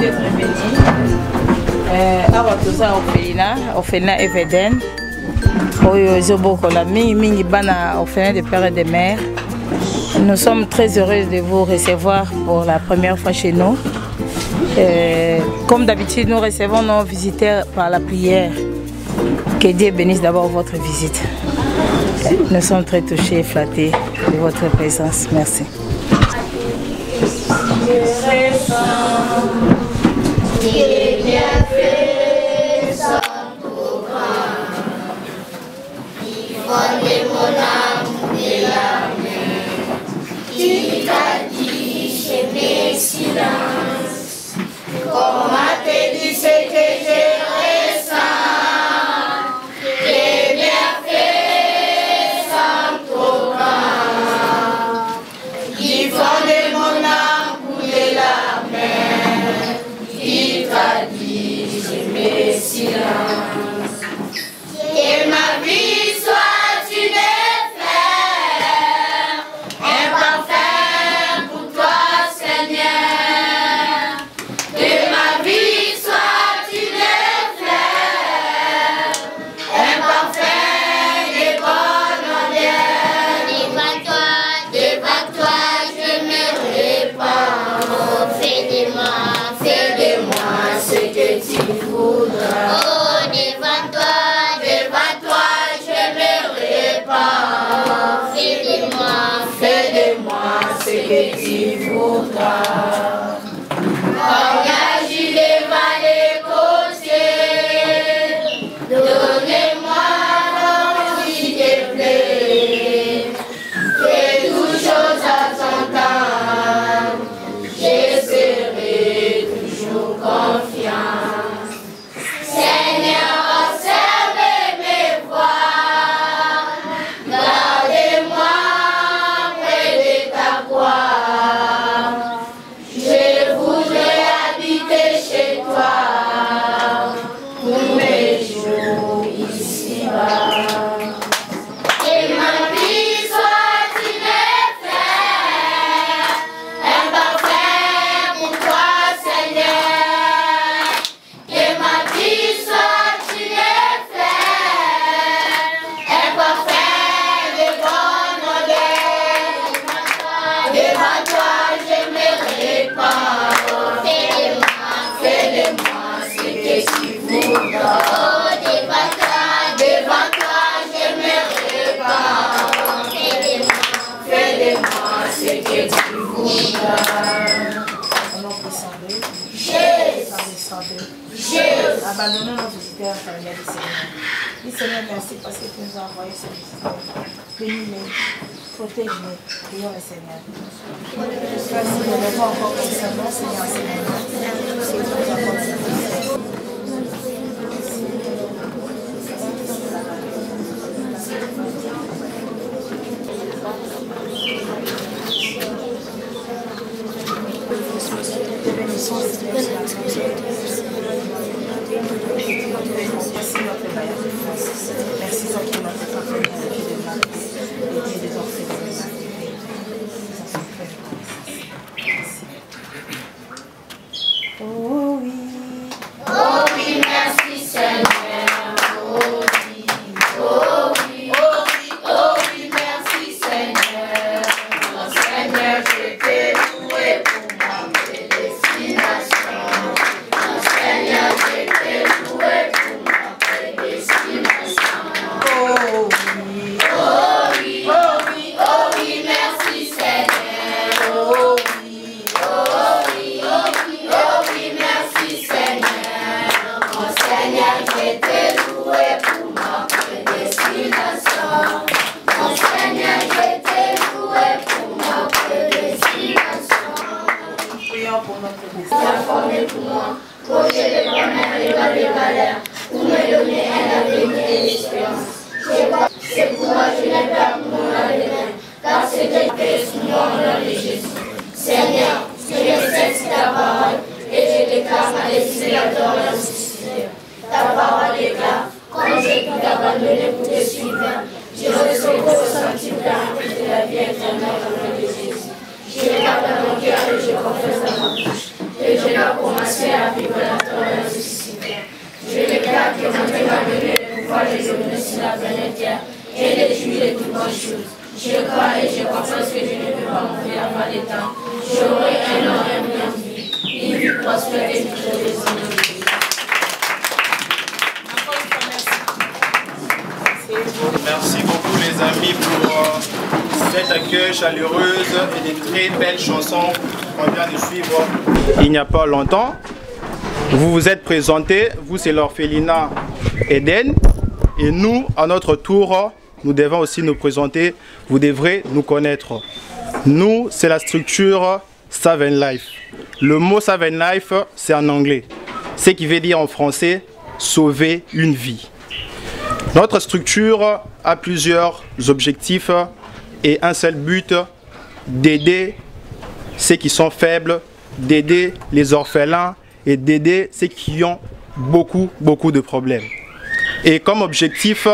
d'être venus. Awa toza orphelinat Eveden. Oyo ezobokola mingi bana orphelin de père et de mère. Nous sommes très heureux de vous recevoir pour la première fois chez nous. Comme d'habitude, nous recevons nos visiteurs par la prière. Que Dieu bénisse d'abord votre visite. Nous sommes très touchés et flattés de votre présence. Merci. Qui t'a dit, j'ai mes silences. Comment te dit ce que je ressens? J'ai bien fait sans programme. Qui font de mon âme couler la mer. Qui t'a dit, j'ai mes silences. Que ma vie soit une que tu voudras. Engage les vallées côtiers, donnez-moi l'envie de plaît. Fais toutes choses à ton temps, je serai toujours confiant. Seigneur, observe mes voies, gardez-moi. Je voudrais habiter chez toi pour mes jours ici-bas. Que ma vie soit une fleur, un parfum pour toi, Seigneur. Que ma vie soit une fleur, un parfum de bonne odeur. Devant toi, je me répands. Fais-le-moi ce que tu voudras. Oh, devant toi, je me répands. Fais-le-moi ce que tu voudras. Jésus. Abandonnons nos visiteurs à la lumière du Seigneur. Dis Seigneur, merci parce que tu nous as envoyé ces visiteurs. Bénis-les, protège-les, prions le Seigneur. Merci de ne pas encore concernant, Seigneur, merci notre Père. Merci toi qui m'as fait parler de Dieu de Marie et Dieu des orphelins. Oh oui. Oh oui, merci Seigneur. Oh oui, oh oui, oh oui, oh oui, merci Seigneur. Mon Seigneur, je t'ai loué pour ma prédestination. Mon Seigneur, je t'ai loué pour ma prédestination. Oh oui. Oh oui, oh oui, oh oui, merci Seigneur. Oh oui, oh oui, oh oui, oh oui, merci Seigneur. Mon Seigneur, je t'ai loué pour ma prédestination. Mon Seigneur, je t'ai loué pour ma prédestination. Prions pour notre Tu as formé pour moi, projet de bonheur et de valeur, pour me donner un avenir et l'espérance. C'est pourquoi je n'ai pas pour mon avenir, car c'est Dieu qui fait sous moi au nom de Jésus. Seigneur, je respecte ta parole et je déclare ma destinée dans la justice. Ta parole déclare, quand j'ai tout abandonné pour te suivre, je reçois au sentiment de la vie éternelle au nom de Jésus. Je regarde dans mon cœur et je confesse dans ma bouche. Et je dois commencer à très chaleureuse et des très belles chansons qu'on vient de suivre il n'y a pas longtemps. Vous vous êtes présentés, vous c'est l'orphelinat Eden, et nous, à notre tour, nous devons aussi nous présenter, vous devrez nous connaître. Nous, c'est la structure Save and Life. Le mot Save and Life, c'est en anglais, ce qui veut dire en français sauver une vie. Notre structure a plusieurs objectifs et un seul but, d'aider ceux qui sont faibles, d'aider les orphelins et d'aider ceux qui ont beaucoup de problèmes. Et comme objectif,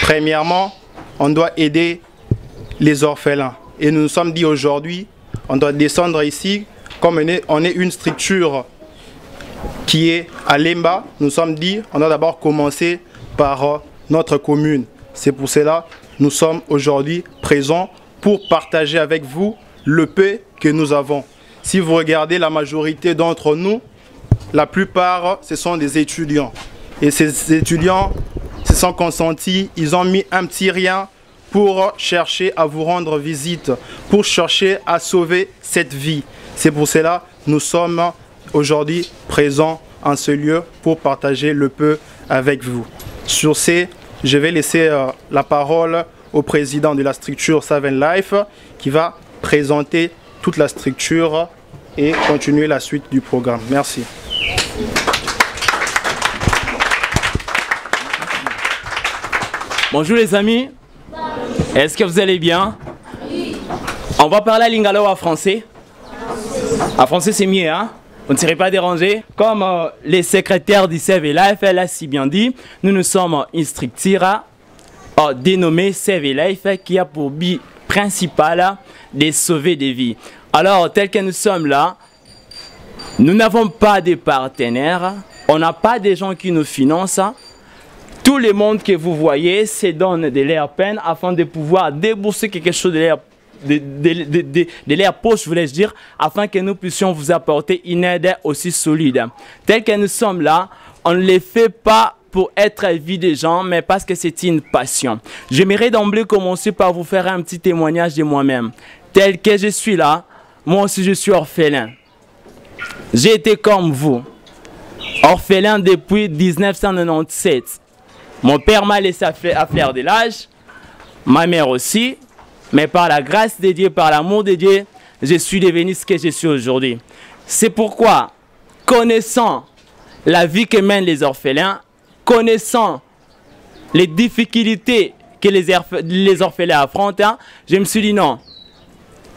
premièrement, on doit aider les orphelins. Et nous nous sommes dit aujourd'hui, on doit descendre ici, comme on est une structure qui est à Lemba, nous nous sommes dit, on doit d'abord commencer par notre commune. C'est pour cela que nous sommes aujourd'hui présents pour partager avec vous le peu que nous avons. Si vous regardez la majorité d'entre nous, la plupart, ce sont des étudiants. Et ces étudiants se sont consentis, ils ont mis un petit rien pour chercher à vous rendre visite, pour chercher à sauver cette vie. C'est pour cela que nous sommes aujourd'hui présents en ce lieu pour partager le peu avec vous. Sur ce, je vais laisser la parole au président de la structure Save and Life qui va présenter toute la structure et continuer la suite du programme. Merci. Bonjour les amis, est-ce que vous allez bien? On va parler à lingala ou à français? En français c'est mieux, hein? On ne serait pas dérangé. Comme les secrétaires du Save and Life l'a si bien dit, nous sommes une structure dénommée Save and Life qui a pour but principal de sauver des vies. Alors, tel que nous sommes là, nous n'avons pas de partenaires, on n'a pas de gens qui nous financent. Tout le monde que vous voyez se donne de leur peine afin de pouvoir débourser quelque chose de leur poche, voulais-je dire, afin que nous puissions vous apporter une aide aussi solide. Tel que nous sommes là, on ne les fait pas pour être vie des gens, mais parce que c'est une passion. J'aimerais d'emblée commencer par vous faire un petit témoignage de moi-même. Tel que je suis là, moi aussi je suis orphelin. J'ai été comme vous, orphelin depuis 1997. Mon père m'a laissé à faire de l'âge, ma mère aussi, mais par la grâce de Dieu, par l'amour de Dieu, je suis devenu ce que je suis aujourd'hui. C'est pourquoi, connaissant la vie que mènent les orphelins, connaissant les difficultés que les orphelins affrontent, je me suis dit non,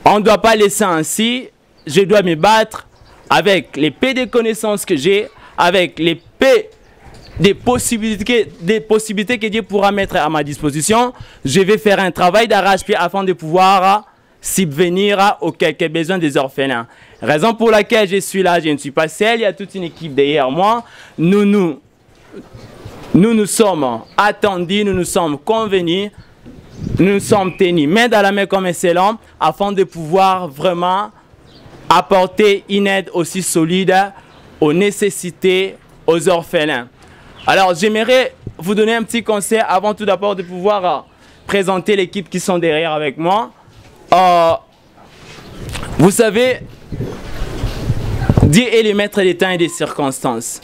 on ne doit pas laisser ainsi, je dois me battre avec les peu de connaissances que j'ai, avec les peu des possibilités que Dieu pourra mettre à ma disposition. Je vais faire un travail d'arrache-pied afin de pouvoir subvenir aux quelques besoins des orphelins. Raison pour laquelle je suis là, je ne suis pas seul, il y a toute une équipe derrière moi. Nous sommes attendus, nous nous sommes convenus, nous nous sommes tenus main dans la main comme excellents afin de pouvoir vraiment apporter une aide aussi solide aux nécessités, aux orphelins. Alors, j'aimerais vous donner un petit conseil avant tout d'abord de pouvoir présenter l'équipe qui sont derrière avec moi. Vous savez, Dieu est le maître des temps et des circonstances.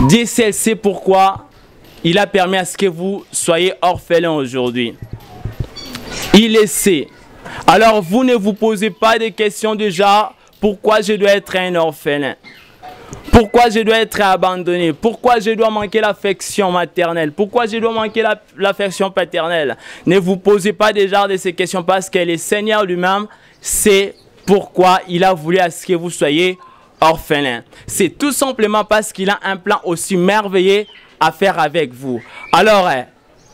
Dieu seul sait pourquoi il a permis à ce que vous soyez orphelins aujourd'hui. Il le sait. Alors, vous ne vous posez pas de questions de genre, pourquoi je dois être un orphelin? Pourquoi je dois être abandonné? Pourquoi je dois manquer l'affection maternelle? Pourquoi je dois manquer l'affection paternelle? Ne vous posez pas déjà de ces questions parce que le Seigneur lui-même sait pourquoi il a voulu à ce que vous soyez orphelins. C'est tout simplement parce qu'il a un plan aussi merveilleux à faire avec vous. Alors,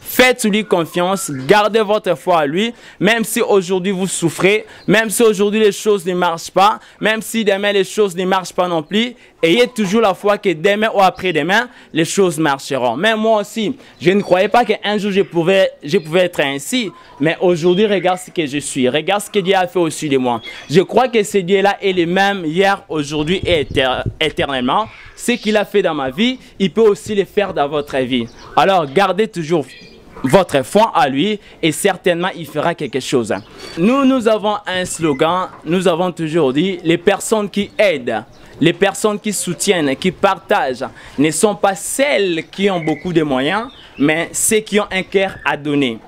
faites-lui confiance, gardez votre foi à lui, même si aujourd'hui vous souffrez, même si aujourd'hui les choses ne marchent pas, même si demain les choses ne marchent pas non plus, ayez toujours la foi que demain ou après-demain, les choses marcheront. Mais moi aussi, je ne croyais pas qu'un jour je pouvais être ainsi, mais aujourd'hui, regarde ce que je suis, regarde ce que Dieu a fait aussi de moi. Je crois que ce Dieu-là est le même hier, aujourd'hui et éternellement. Ce qu'il a fait dans ma vie, il peut aussi le faire dans votre vie. Alors, gardez toujours votre foi à lui et certainement il fera quelque chose. Nous avons un slogan, nous avons toujours dit, les personnes qui aident, les personnes qui soutiennent, qui partagent, ne sont pas celles qui ont beaucoup de moyens, mais ceux qui ont un cœur à donner.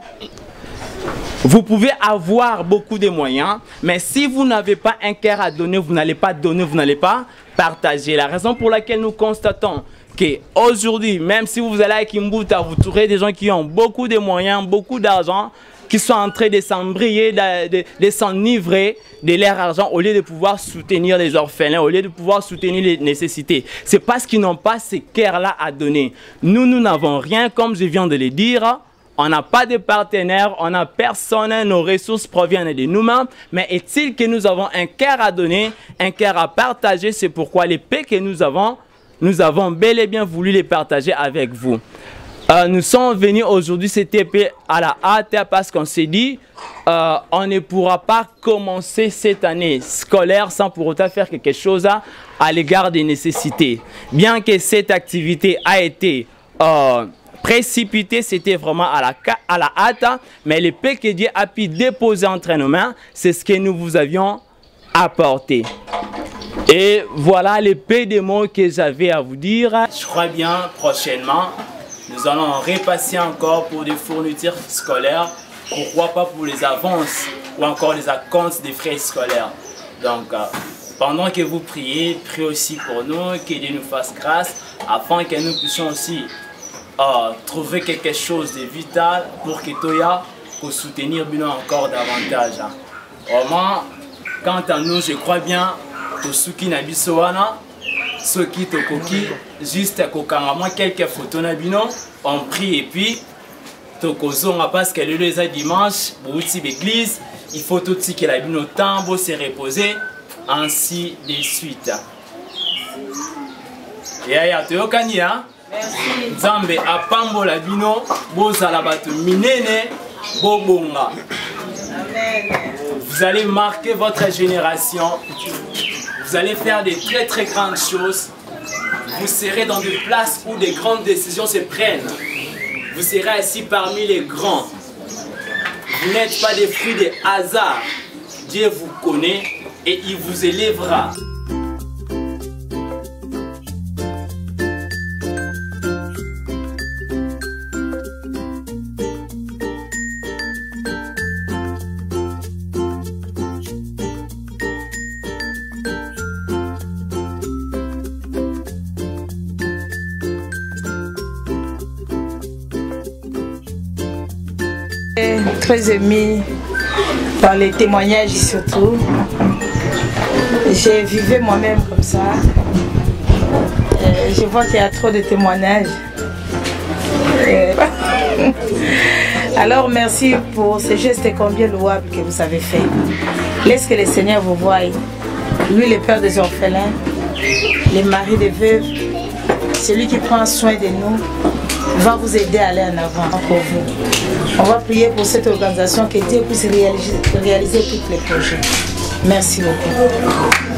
Vous pouvez avoir beaucoup de moyens, mais si vous n'avez pas un cœur à donner, vous n'allez pas donner, vous n'allez pas partager. La raison pour laquelle nous constatons qu'aujourd'hui, même si vous allez à Kimbuta, vous trouverez des gens qui ont beaucoup de moyens, beaucoup d'argent, qui sont en train de s'embriller, de s'enivrer de leur argent au lieu de pouvoir soutenir les orphelins, au lieu de pouvoir soutenir les nécessités. C'est parce qu'ils n'ont pas ces cœurs-là à donner. Nous n'avons rien, comme je viens de le dire. On n'a pas de partenaires, on n'a personne, nos ressources proviennent de nous-mêmes. Mais est-il que nous avons un cœur à donner, un cœur à partager? C'est pourquoi les paix que nous avons bel et bien voulu les partager avec vous. Nous sommes venus aujourd'hui cette épée à la hâte parce qu'on s'est dit on ne pourra pas commencer cette année scolaire sans pour autant faire quelque chose à l'égard des nécessités. Bien que cette activité a été précipité, c'était vraiment à la hâte, mais le paix que Dieu a pu déposer entre nos mains, c'est ce que nous vous avions apporté. Et voilà les paix des mots que j'avais à vous dire. Je crois bien prochainement, nous allons repasser encore pour des fournitures scolaires, pourquoi pas pour les avances ou encore les acomptes des frais scolaires. Donc, pendant que vous priez, priez aussi pour nous, que Dieu nous fasse grâce, afin que nous puissions aussi trouver quelque chose de vital pour que Toya puisse soutenir bien encore davantage. Vraiment, quant à nous, je crois bien que ceux qui n'habitent pas, ceux qui tokoki, juste kokangama quelques photos nabino, on prie et puis tokozonga parce que le dimanche, bouti l'église, il faut tout ce que la bino tambo se reposer, ainsi de suite. Et aya toyokani hein. Merci. Nzambe apambola bino bozala bato minene bobonga. Amen. Vous allez marquer votre génération. Vous allez faire des très grandes choses. Vous serez dans des places où des grandes décisions se prennent. Vous serez assis parmi les grands. Vous n'êtes pas des fruits de hasard. Dieu vous connaît et il vous élèvera. Très émue par les témoignages surtout. J'ai vécu moi-même comme ça. Je vois qu'il y a trop de témoignages. Alors merci pour ces gestes combien louables que vous avez fait. Laisse que le Seigneur vous voie. Lui, le père des orphelins, les maris des veuves, celui qui prend soin de nous, va vous aider à aller en avant pour vous. On va prier pour cette organisation, que Dieu puisse réaliser tous les projets. Merci beaucoup.